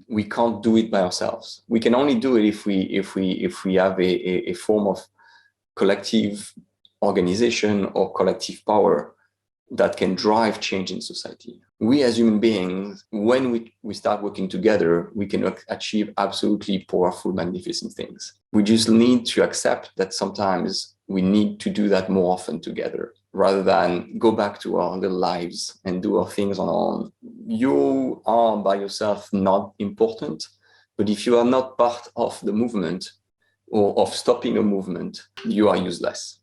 We can't do it by ourselves. We can only do it if we have a form of collective organization or collective power that can drive change in society. We as human beings, when we start working together, we can achieve absolutely powerful, magnificent things. We just need to accept that sometimes we need to do that more often together, rather than go back to our little lives and do our things on our own. You are by yourself not important, but if you are not part of the movement or of stopping a movement, you are useless.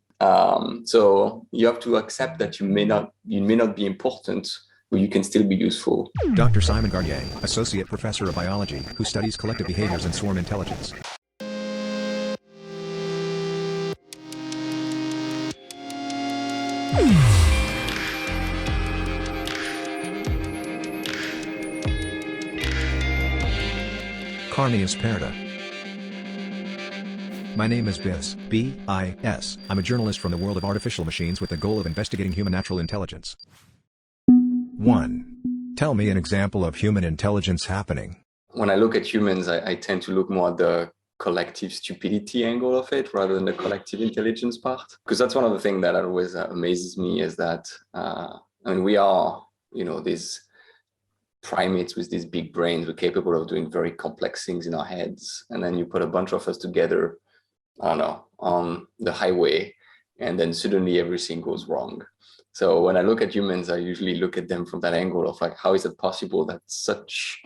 So you have to accept that you may not be important, but you can still be useful. Dr. Simon Garnier, Associate Professor of Biology, who studies collective behaviors and swarm intelligence. Carneesperta. My name is Bis, B-I-S. I'm a journalist from the world of artificial machines with the goal of investigating human natural intelligence. 1. Tell me an example of human intelligence happening. When I look at humans, I tend to look more at the collective stupidity angle of it rather than the collective intelligence part. Because that's one of the things that always amazes me is that, we are, these primates with these big brains. We're capable of doing very complex things in our heads. And then you put a bunch of us together, I don't know, on the highway, and then suddenly everything goes wrong. So when I look at humans, I usually look at them from that angle of like, how is it possible that such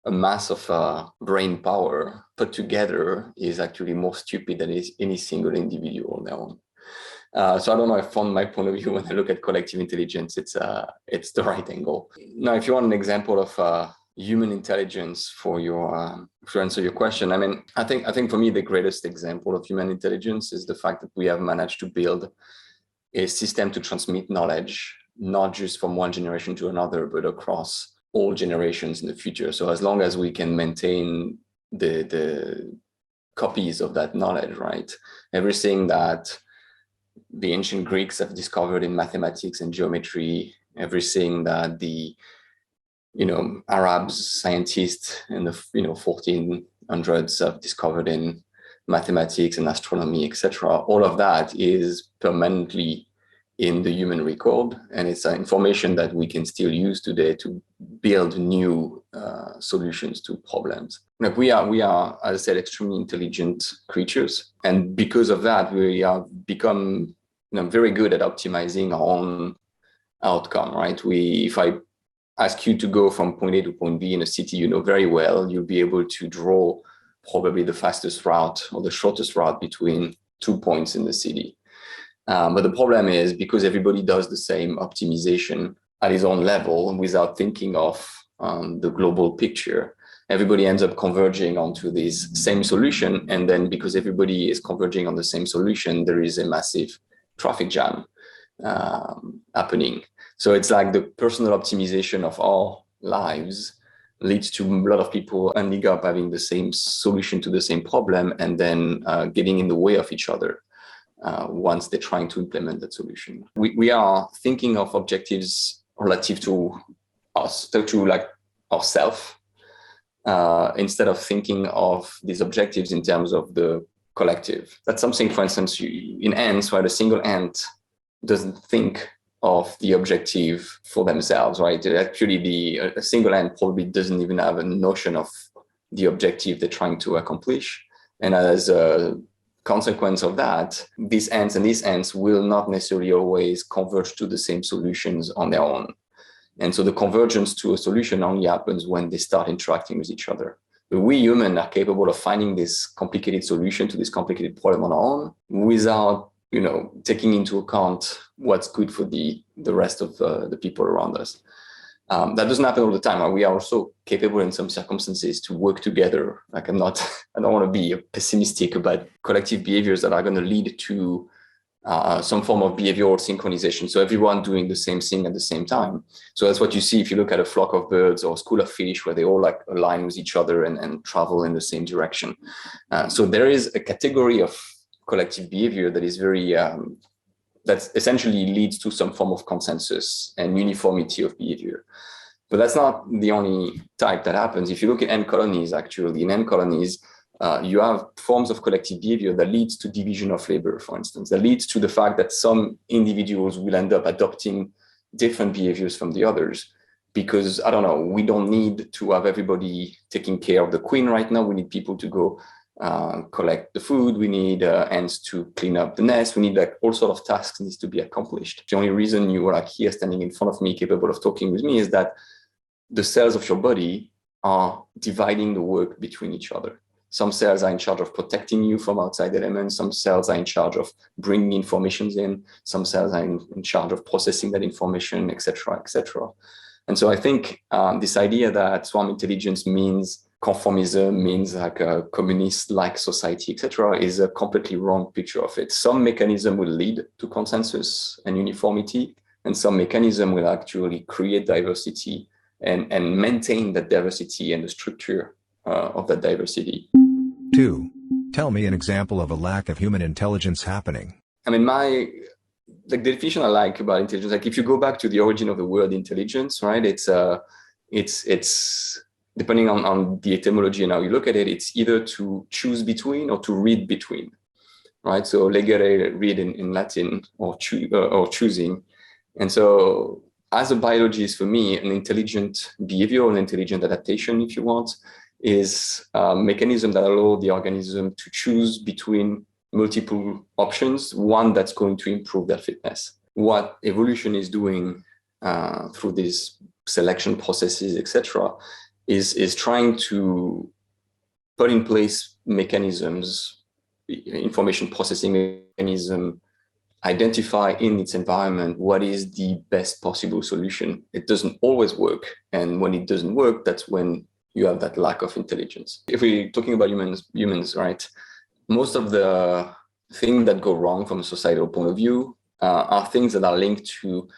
a mass of brain power put together is actually more stupid than any single individual on their own? So I don't know if from my point of view, when I look at collective intelligence, it's the right angle. Now, if you want an example of human intelligence to answer your question, I think for me, the greatest example of human intelligence is the fact that we have managed to build a system to transmit knowledge, not just from one generation to another, but across all generations in the future. So as long as we can maintain the copies of that knowledge, right? Everything that the ancient Greeks have discovered in mathematics and geometry, everything that the Arabs, scientists in the 1400s have discovered in mathematics and astronomy, etc. All of that is permanently in the human record, and it's information that we can still use today to build new solutions to problems. Like we are, as I said, extremely intelligent creatures, and because of that, we have become very good at optimizing our own outcome. Right? If I ask you to go from point A to point B in a city you know very well, you'll be able to draw probably the fastest route or the shortest route between 2 points in the city. But the problem is, because everybody does the same optimization at his own level without thinking of the global picture, everybody ends up converging onto this same solution. And then because everybody is converging on the same solution, there is a massive traffic jam happening. So it's like the personal optimization of our lives leads to a lot of people ending up having the same solution to the same problem, and then getting in the way of each other once they're trying to implement that solution. We are thinking of objectives relative to us, to like ourselves, instead of thinking of these objectives in terms of the collective. That's something, for instance, in ants, where a single ant doesn't think of the objective for themselves, right? Actually, a single ant probably doesn't even have a notion of the objective they're trying to accomplish. And as a consequence of that, these ants will not necessarily always converge to the same solutions on their own. And so the convergence to a solution only happens when they start interacting with each other. But we humans are capable of finding this complicated solution to this complicated problem on our own without taking into account what's good for the rest of the people around us. That doesn't happen all the time. We are also capable in some circumstances to work together. Like I don't want to be pessimistic about collective behaviors that are going to lead to some form of behavioral synchronization. So everyone doing the same thing at the same time. So that's what you see if you look at a flock of birds or a school of fish, where they all like align with each other and travel in the same direction. So there is a category of collective behavior that is very that essentially leads to some form of consensus and uniformity of behavior. But that's not the only type that happens. If you look at ant colonies, actually, in ant colonies, you have forms of collective behavior that leads to division of labor, for instance, that leads to the fact that some individuals will end up adopting different behaviors from the others. Because, I don't know, we don't need to have everybody taking care of the queen right now. We need people to go collect the food. We need ants to clean up the nest. We need like all sort of tasks needs to be accomplished. The only reason you are like here standing in front of me, capable of talking with me, is that the cells of your body are dividing the work between each other. Some cells are in charge of protecting you from outside elements. Some cells are in charge of bringing information in. Some cells are in charge of processing that information, etc., etc. And so I think this idea that swarm intelligence means conformism, means like a communist-like society, etc., is a completely wrong picture of it. Some mechanism will lead to consensus and uniformity, and some mechanism will actually create diversity and maintain that diversity and the structure of that diversity. 2. Tell me an example of a lack of human intelligence happening. I mean, the definition I like about intelligence, like if you go back to the origin of the word intelligence, right? It's depending on the etymology and how you look at it, it's either to choose between or to read between, right? So legere, read in Latin, or choosing. And so as a biologist, for me, an intelligent behavior, an intelligent adaptation, if you want, is a mechanism that allows the organism to choose between multiple options, one that's going to improve their fitness. What evolution is doing through these selection processes, etc., is trying to put in place mechanisms, information processing mechanism, identify in its environment what is the best possible solution. It doesn't always work. And when it doesn't work, that's when you have that lack of intelligence. If we're talking about humans, right? Most of the things that go wrong from a societal point of view are things that are linked to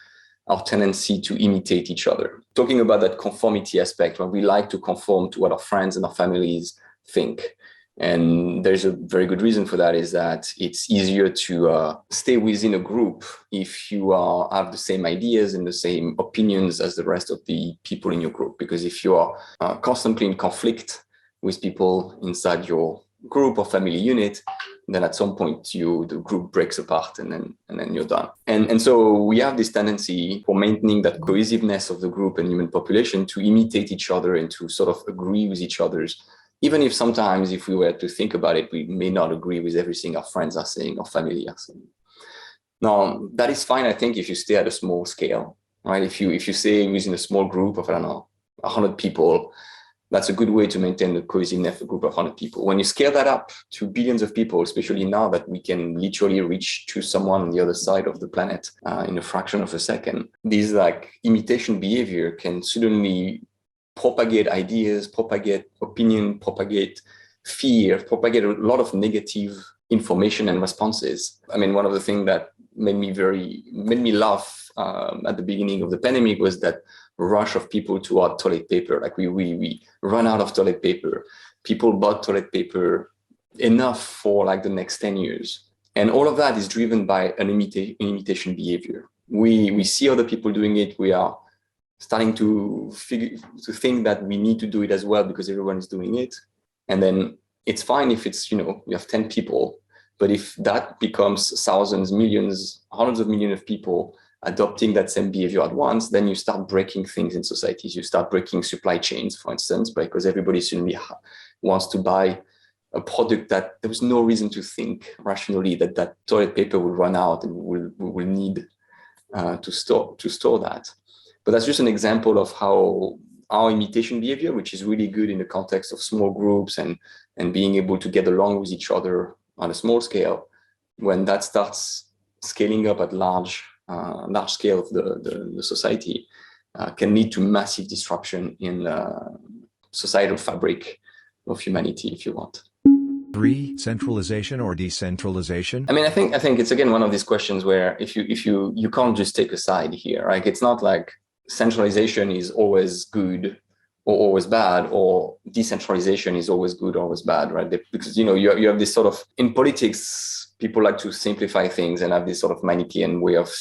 our tendency to imitate each other. Talking about that conformity aspect, where we like to conform to what our friends and our families think. And there's a very good reason for that, is that it's easier to stay within a group if you have the same ideas and the same opinions as the rest of the people in your group. Because if you are constantly in conflict with people inside your group or family unit, then at some point the group breaks apart and then you're done. And so we have this tendency for maintaining that cohesiveness of the group and human population to imitate each other and to sort of agree with each other's, even if sometimes, if we were to think about it, we may not agree with everything our friends are saying or family are saying. Now, that is fine, I think, if you stay at a small scale, right? If you say within a small group of, I don't know, 100 people, that's a good way to maintain the cohesiveness of a group of 100 people. When you scale that up to billions of people, especially now that we can literally reach to someone on the other side of the planet in a fraction of a second, these like imitation behavior can suddenly propagate ideas, propagate opinion, propagate fear, propagate a lot of negative information and responses. I mean, one of the things that made me laugh at the beginning of the pandemic was that rush of people toward toilet paper. Like we run out of toilet paper. People bought toilet paper enough for like the next 10 years. And all of that is driven by an imitation behavior. We see other people doing it. We are starting to think that we need to do it as well because everyone is doing it. And then it's fine if it's, you have 10 people, but if that becomes thousands, millions, hundreds of millions of people adopting that same behavior at once, then you start breaking things in societies. You start breaking supply chains, for instance, because everybody suddenly wants to buy a product that there was no reason to think rationally that toilet paper will run out and we will need to store that. But that's just an example of how our imitation behavior, which is really good in the context of small groups and being able to get along with each other on a small scale, when that starts scaling up at large scale of the society, can lead to massive disruption in the societal fabric of humanity, if you want. 3. Centralization or decentralization? I mean, I think it's again one of these questions where if you can't just take a side here, right? It's not like centralization is always good or always bad, or decentralization is always good or always bad, right? Because you have this sort of, in politics, people like to simplify things and have this sort of Manichaean way of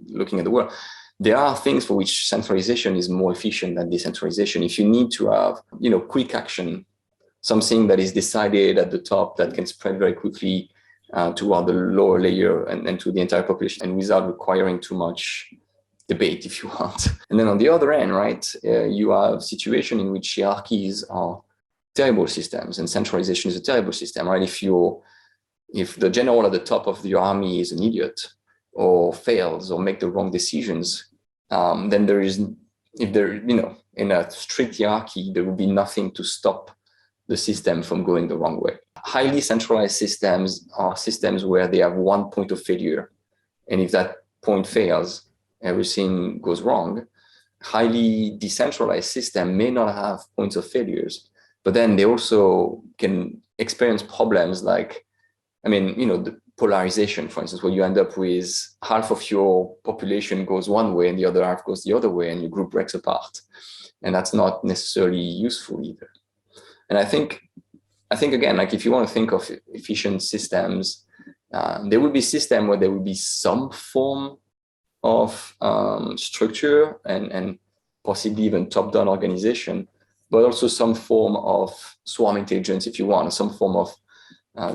looking at the world. There are things for which centralization is more efficient than decentralization. If you need to have, quick action, something that is decided at the top that can spread very quickly toward the lower layer and to the entire population, and without requiring too much debate, if you want. And then on the other end, right, you have a situation in which hierarchies are terrible systems and centralization is a terrible system, right? If the general at the top of your army is an idiot or fails or make the wrong decisions, then in a strict hierarchy, there will be nothing to stop the system from going the wrong way. Highly centralized systems are systems where they have one point of failure. And if that point fails, everything goes wrong. Highly decentralized system may not have points of failures, but then they also can experience problems like, the polarization, for instance, where you end up with half of your population goes one way and the other half goes the other way, and your group breaks apart. And that's not necessarily useful either. And I think again, like if you want to think of efficient systems, there will be a system where there will be some form of structure and possibly even top-down organization, but also some form of swarm intelligence, if you want, some form of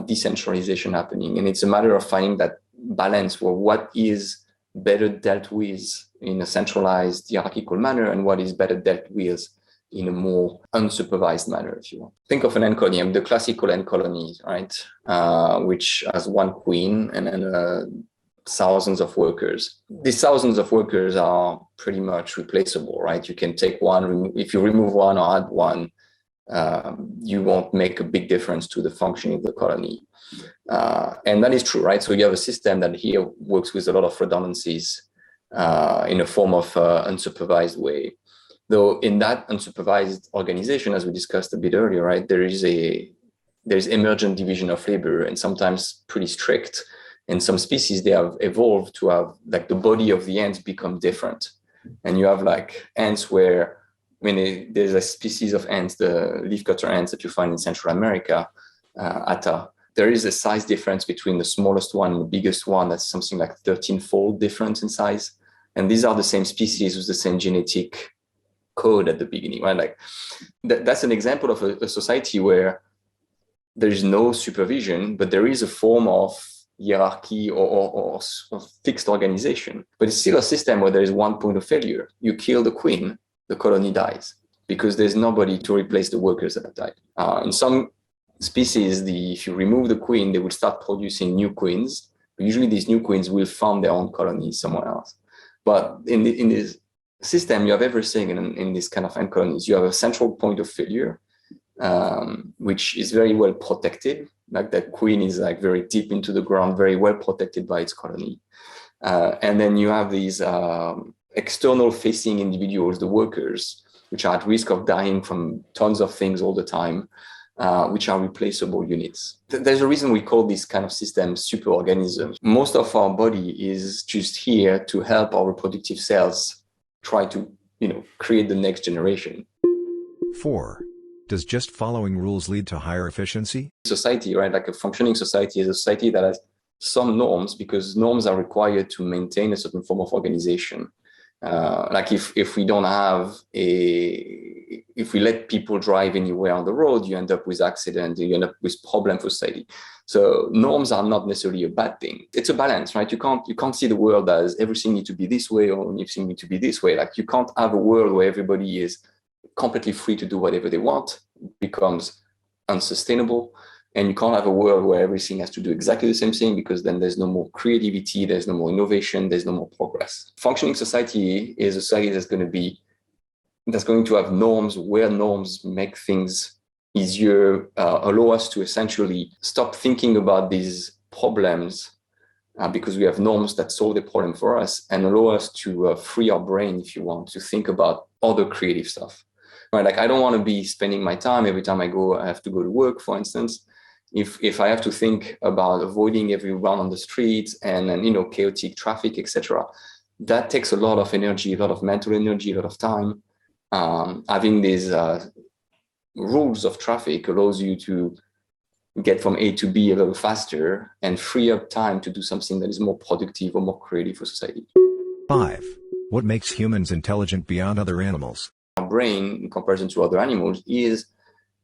decentralization happening. And it's a matter of finding that balance where what is better dealt with in a centralized hierarchical manner and what is better dealt with in a more unsupervised manner, if you want. Think of an ant colony, the classical ant colonies, right? Which has one queen and then thousands of workers. These thousands of workers are pretty much replaceable, right? You can take one, if you remove one or add one, you won't make a big difference to the functioning of the colony. And that is true, right? So you have a system that here works with a lot of redundancies in a form of unsupervised way. Though in that unsupervised organization, as we discussed a bit earlier, right, there's emergent division of labor, and sometimes pretty strict. In some species, they have evolved to have like the body of the ants become different. And you have like ants where, there's a species of ants, the leafcutter ants that you find in Central America, Atta. There is a size difference between the smallest one and the biggest one. That's something like 13-fold difference in size. And these are the same species with the same genetic code at the beginning, right? Like that's an example of a society where there is no supervision, but there is a form of hierarchy or fixed organization. But it's still a system where there is one point of failure. You kill the queen, the colony dies because there's nobody to replace the workers that have died. In some species, if you remove the queen, they will start producing new queens. But usually these new queens will found their own colonies somewhere else. But in this system, you have everything in this kind of ant colonies. You have a central point of failure, which is very well protected. Like that queen is like very deep into the ground, very well protected by its colony. And then you have these external facing individuals, the workers, which are at risk of dying from tons of things all the time, which are replaceable units. There's a reason we call these kind of systems superorganisms. Most of our body is just here to help our reproductive cells try to, create the next generation. 4. Does just following rules lead to higher efficiency? Society, right? Like a functioning society is a society that has some norms because norms are required to maintain a certain form of organization. Like if we don't have if we let people drive anywhere on the road, you end up with accidents, you end up with problem for society. So norms are not necessarily a bad thing. It's a balance, right? You can't see the world as everything needs to be this way or everything needs to be this way. Like you can't have a world where everybody is completely free to do whatever they want. It becomes unsustainable. And you can't have a world where everything has to do exactly the same thing because then there's no more creativity, there's no more innovation, there's no more progress. Functioning society is a society that's going to have norms where norms make things easier, allow us to essentially stop thinking about these problems because we have norms that solve the problem for us and allow us to free our brain, if you want, to think about other creative stuff. Right? Like I don't want to be spending my time every time I have to go to work, for instance. If I have to think about avoiding everyone on the streets and chaotic traffic, etc., that takes a lot of energy, a lot of mental energy, a lot of time. Having these rules of traffic allows you to get from A to B a little faster and free up time to do something that is more productive or more creative for society. 5. What makes humans intelligent beyond other animals? Our brain, in comparison to other animals, is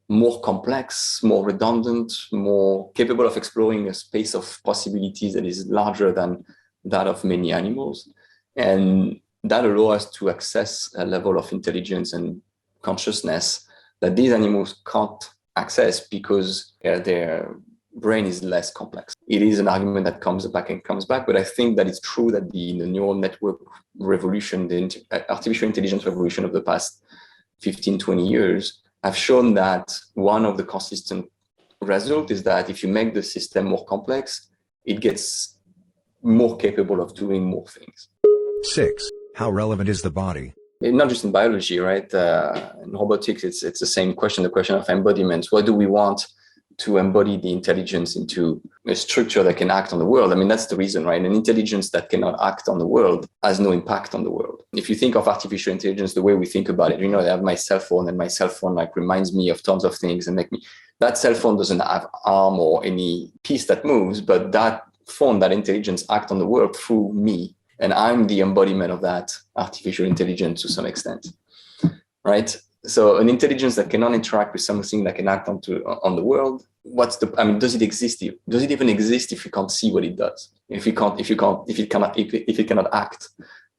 more complex, more redundant, more capable of exploring a space of possibilities that is larger than that of many animals. And that allows us to access a level of intelligence and consciousness that these animals can't access because their brain is less complex. It is an argument that comes back and comes back, but I think that it's true that the neural network revolution, the artificial intelligence revolution of the past 15, 20 years have shown that one of the consistent results is that if you make the system more complex, it gets more capable of doing more things. 6. How relevant is the body? Not just in biology, right? In robotics, it's the same question, the question of embodiment. What do we want to embody the intelligence into a structure that can act on the world? I mean, that's the reason, right? An intelligence that cannot act on the world has no impact on the world. If you think of artificial intelligence, the way we think about it, I have my cell phone, and my cell phone like reminds me of tons of things and that cell phone doesn't have arm or any piece that moves, but that phone, that intelligence act on the world through me. And I'm the embodiment of that artificial intelligence to some extent, right? So an intelligence that cannot interact with something that can act on the world, does it exist? Does it even exist if you can't see what it does? If it cannot act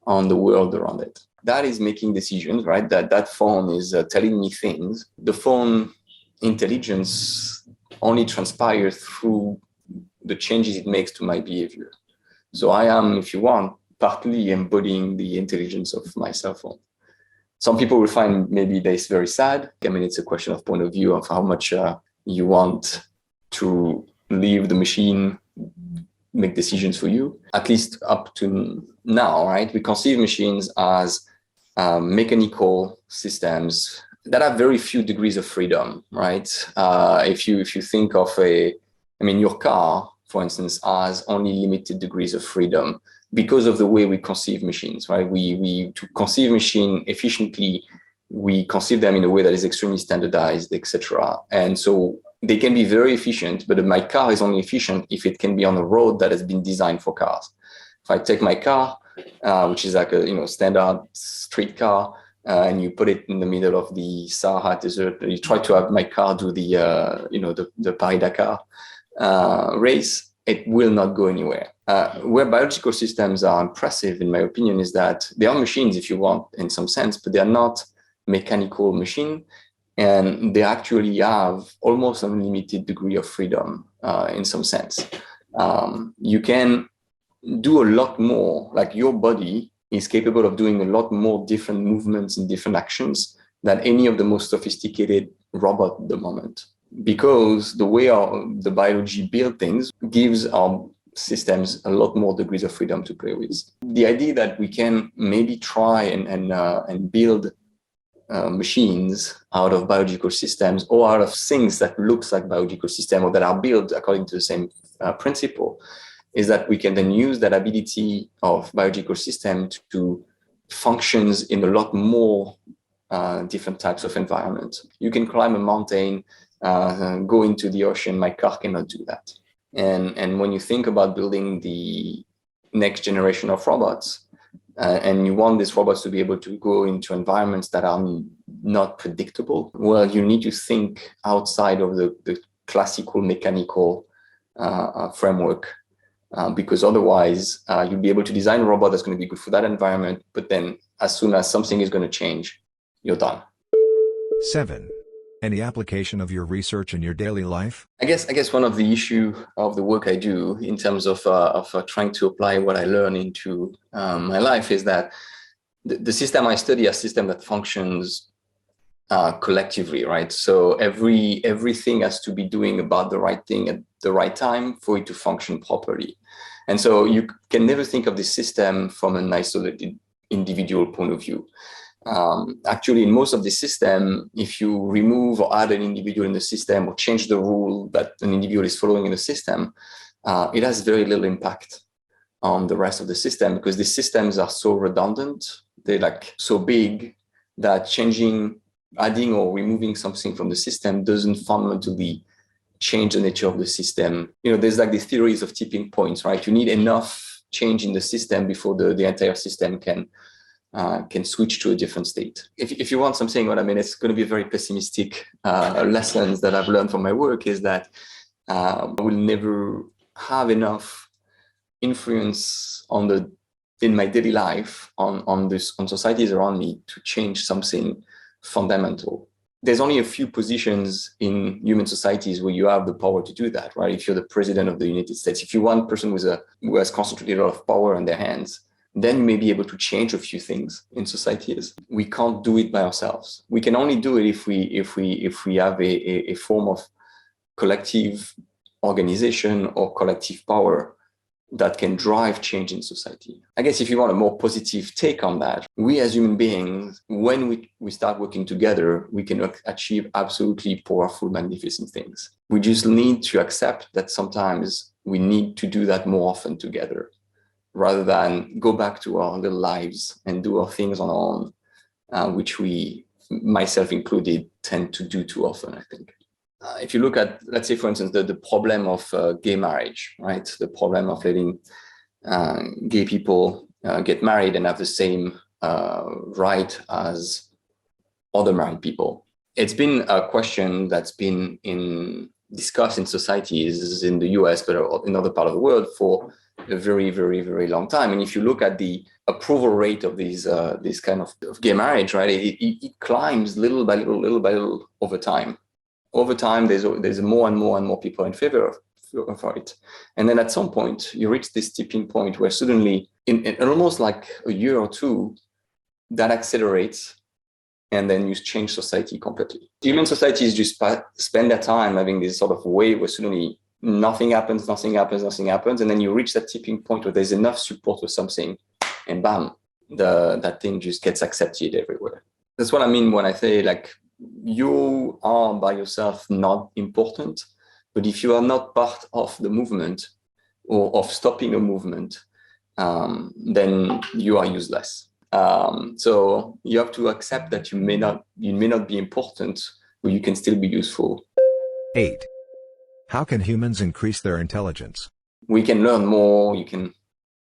on the world around it? That is making decisions, right? That phone is telling me things. The phone intelligence only transpires through the changes it makes to my behavior. So I am, if you want, partly embodying the intelligence of my cell phone. Some people will find maybe this very sad. I mean, it's a question of point of view of how much you want to leave the machine make decisions for you. At least up to now, right? We conceive machines as mechanical systems that have very few degrees of freedom, right? If you think of your car, for instance, has only limited degrees of freedom because of the way we conceive machines, right? To conceive machine efficiently, we conceive them in a way that is extremely standardized, etc. And so they can be very efficient, but my car is only efficient if it can be on a road that has been designed for cars. If I take my car, which is like a standard street car, and you put it in the middle of the Sahara Desert, and you try to have my car do the Paris-Dakar race, it will not go anywhere. Where biological systems are impressive, in my opinion, is that they are machines, if you want, in some sense, but they are not mechanical machine, and they actually have almost unlimited degree of freedom in some sense. You can do a lot more, like your body is capable of doing a lot more different movements and different actions than any of the most sophisticated robot at the moment. Because the way the biology build things gives our systems a lot more degrees of freedom to play with. The idea that we can maybe try and build machines out of biological systems or out of things that looks like biological systems or that are built according to the same principle is that we can then use that ability of biological system to functions in a lot more different types of environments. You can climb a mountain, go into the ocean. My car cannot do that. And when you think about building the next generation of robots, and you want these robots to be able to go into environments that are not predictable, well, you need to think outside of the classical mechanical framework, because otherwise you'll be able to design a robot that's going to be good for that environment, but then as soon as something is going to change, you're done. 7. Any application of your research in your daily life? I guess one of the issue of the work I do in terms of trying to apply what I learn into my life is that the system I study is a system that functions collectively, right? So everything has to be doing about the right thing at the right time for it to function properly. And so you can never think of the system from an isolated individual point of view. Actually, in most of the system, if you remove or add an individual in the system or change the rule that an individual is following in the system, it has very little impact on the rest of the system because the systems are so redundant. They're like so big that adding or removing something from the system doesn't fundamentally change the nature of the system. There's like these theories of tipping points, right? You need enough change in the system before the entire system can switch to a different state. If you want something, what I mean, it's going to be very pessimistic lessons that I've learned from my work is that I will never have enough influence in my daily life on societies around me to change something fundamental. There's only a few positions in human societies where you have the power to do that, right? If you're the president of the United States, if you're one person who has concentrated a lot of power in their hands, then you may be able to change a few things in societies. We can't do it by ourselves. We can only do it if we have a form of collective organization or collective power that can drive change in society. I guess if you want a more positive take on that, we as human beings, when we start working together, we can achieve absolutely powerful, magnificent things. We just need to accept that sometimes we need to do that more often together, rather than go back to our little lives and do our things on our own, which we, myself included, tend to do too often, I think. If you look at, let's say, for instance, the problem of gay marriage, right? The problem of letting gay people get married and have the same right as other married people. It's been a question that's been discussed in societies in the US, but in other parts of the world for a very, very, very long time. And if you look at the approval rate of this kind of gay marriage, right, it climbs little by little over time. Over time, there's more and more people in favor of it. And then at some point, you reach this tipping point where suddenly, in almost like a year or two, that accelerates, and then you change society completely. Human societies just spend their time having this sort of wave where suddenly nothing happens, and then you reach that tipping point where there's enough support for something, and bam, that thing just gets accepted everywhere. That's what I mean when I say, like, you are by yourself not important, but if you are not part of the movement or of stopping a movement, then you are useless. So you have to accept that you may not be important, but you can still be useful. 8. How can humans increase their intelligence? We can learn more, you can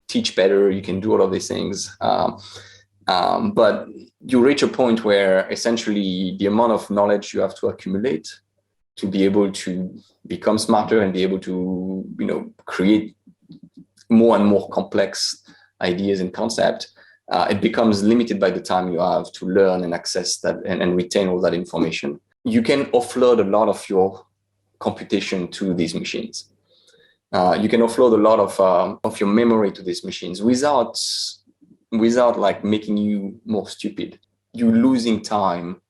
teach better, you can do all of these things. But you reach a point where essentially the amount of knowledge you have to accumulate to be able to become smarter and be able to, create more and more complex ideas and concepts, it becomes limited by the time you have to learn and access that and retain all that information. You can offload a lot of your computation to these machines. You can offload a lot of your memory to these machines without like making you more stupid. You're losing time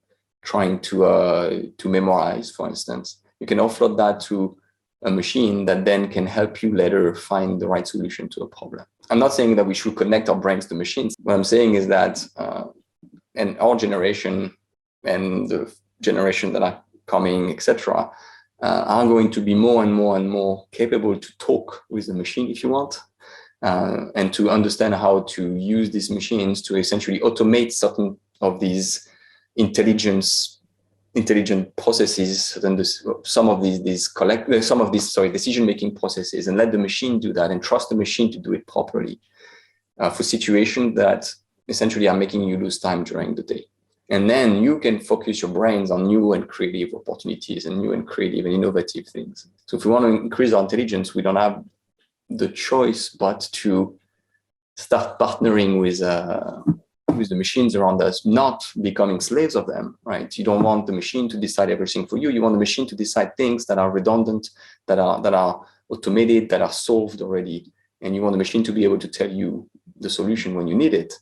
trying to memorize, for instance. You can offload that to a machine that then can help you later find the right solution to a problem. I'm not saying that we should connect our brains to machines. What I'm saying is that and our generation and the generation that are coming, etc., are going to be more and more capable to talk with the machine, if you want, and to understand how to use these machines to essentially automate certain of these intelligent processes, and some of these decision-making processes, and let the machine do that and trust the machine to do it properly for situations that essentially are making you lose time during the day. And then you can focus your brains on new and creative opportunities and new and creative and innovative things. So if we want to increase our intelligence, we don't have the choice but to start partnering with the machines around us, not becoming slaves of them, right? You don't want the machine to decide everything for you. You want the machine to decide things that are redundant, that are automated, that are solved already. And you want the machine to be able to tell you the solution when you need it.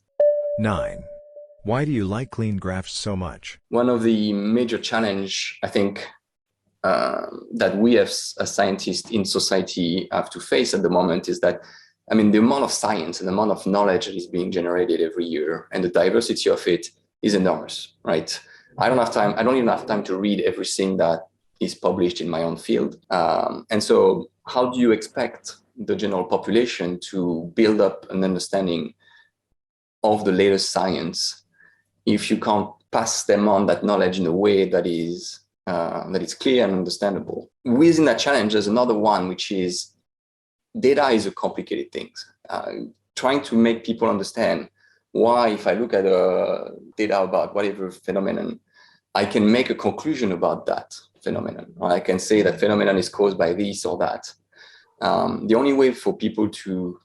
9. Why do you like clean graphs so much? One of the major challenge, I think, that we as scientists in society have to face at the moment is that, I mean, the amount of science and the amount of knowledge that is being generated every year and the diversity of it is enormous, right? I don't even have time to read everything that is published in my own field. And so how do you expect the general population to build up an understanding of the latest science if you can't pass them on that knowledge in a way that is clear and understandable? Within that challenge, there's another one, which is data is a complicated thing. trying to make people understand why, if I look at data about whatever phenomenon, I can make a conclusion about that phenomenon. Or I can say that phenomenon is caused by this or that. The only way for people to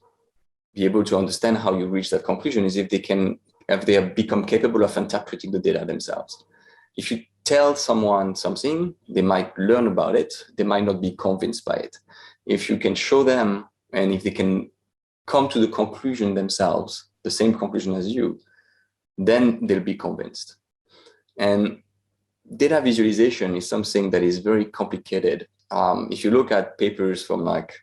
be able to understand how you reach that conclusion is if they have become capable of interpreting the data themselves. If you tell someone something, they might learn about it, they might not be convinced by it. If you can show them, and if they can come to the conclusion themselves, the same conclusion as you, then they'll be convinced. And data visualization is something that is very complicated. If you look at papers from like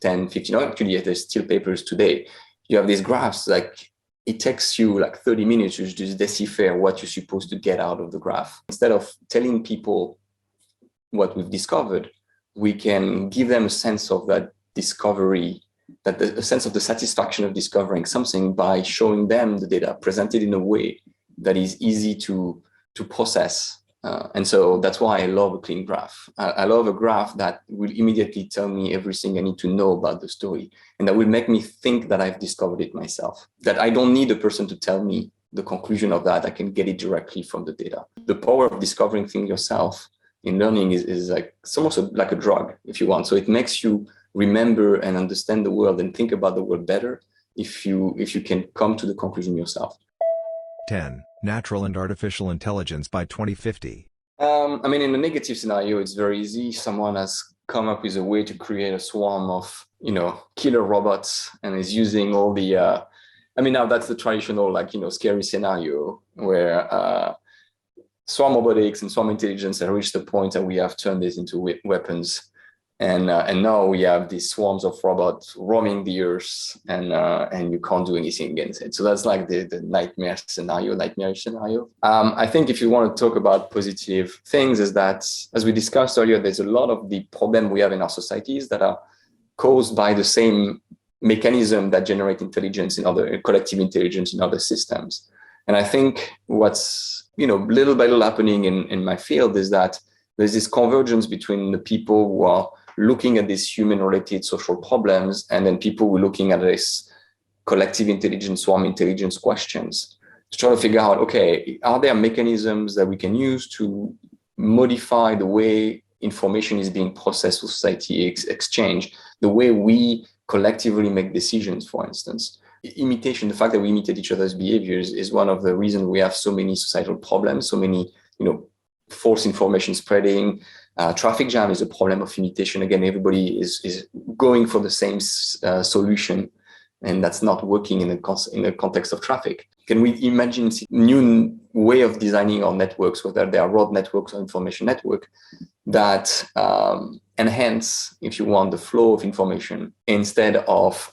10, 15, actually there's still papers today, you have these graphs, like it takes you like 30 minutes to just decipher what you're supposed to get out of the graph. Instead of telling people what we've discovered, we can give them a sense of that discovery, a sense of the satisfaction of discovering something by showing them the data presented in a way that is easy to process. And so that's why I love a clean graph. I love a graph that will immediately tell me everything I need to know about the story, and that will make me think that I've discovered it myself, that I don't need a person to tell me the conclusion of that. I can get it directly from the data. The power of discovering things yourself in learning is like, it's almost like a drug, if you want. So it makes you remember and understand the world and think about the world better if you can come to the conclusion yourself. 10. Natural and artificial intelligence by 2050. I mean, in the negative scenario, it's very easy. Someone has come up with a way to create a swarm of, killer robots, and is using all the, now that's the traditional, scary scenario where swarm robotics and swarm intelligence have reached the point that we have turned this into weapons. And now we have these swarms of robots roaming the earth, and you can't do anything against it. So that's like the nightmarish scenario. I think if you want to talk about positive things, is that, as we discussed earlier, there's a lot of the problem we have in our societies that are caused by the same mechanism that generate intelligence in other collective intelligence in other systems. And I think what's little by little happening in my field is that there's this convergence between the people who are looking at these human-related social problems, and then people who are looking at this collective intelligence, swarm intelligence questions, to try to figure out, okay, are there mechanisms that we can use to modify the way information is being processed with society exchange, the way we collectively make decisions, for instance. Imitation, the fact that we imitate each other's behaviors, is one of the reasons we have so many societal problems, so many, false information spreading. Traffic jam is a problem of imitation. Again, everybody is going for the same solution, and that's not working in the context of traffic. Can we imagine a new way of designing our networks, whether they are road networks or information network, that enhance, if you want, the flow of information, instead of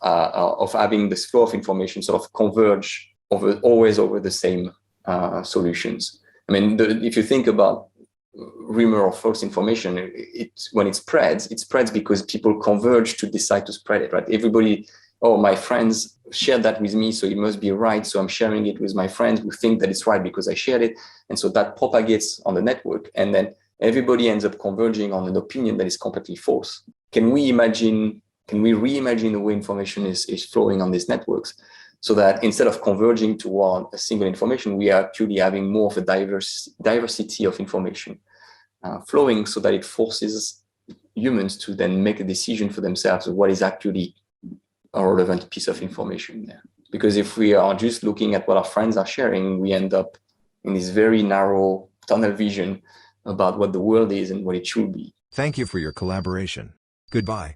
having this flow of information sort of converge always over the same solutions? I mean, if you think about rumor or false information, when it spreads because people converge to decide to spread it, right? Everybody, oh, my friends shared that with me, so it must be right. So I'm sharing it with my friends who think that it's right because I shared it. And so that propagates on the network. And then everybody ends up converging on an opinion that is completely false. Can we reimagine the way information is flowing on these networks, so that instead of converging toward a single information, we are actually having more of a diversity of information flowing, so that it forces humans to then make a decision for themselves of what is actually a relevant piece of information there. Because if we are just looking at what our friends are sharing, we end up in this very narrow tunnel vision about what the world is and what it should be. Thank you for your collaboration. Goodbye.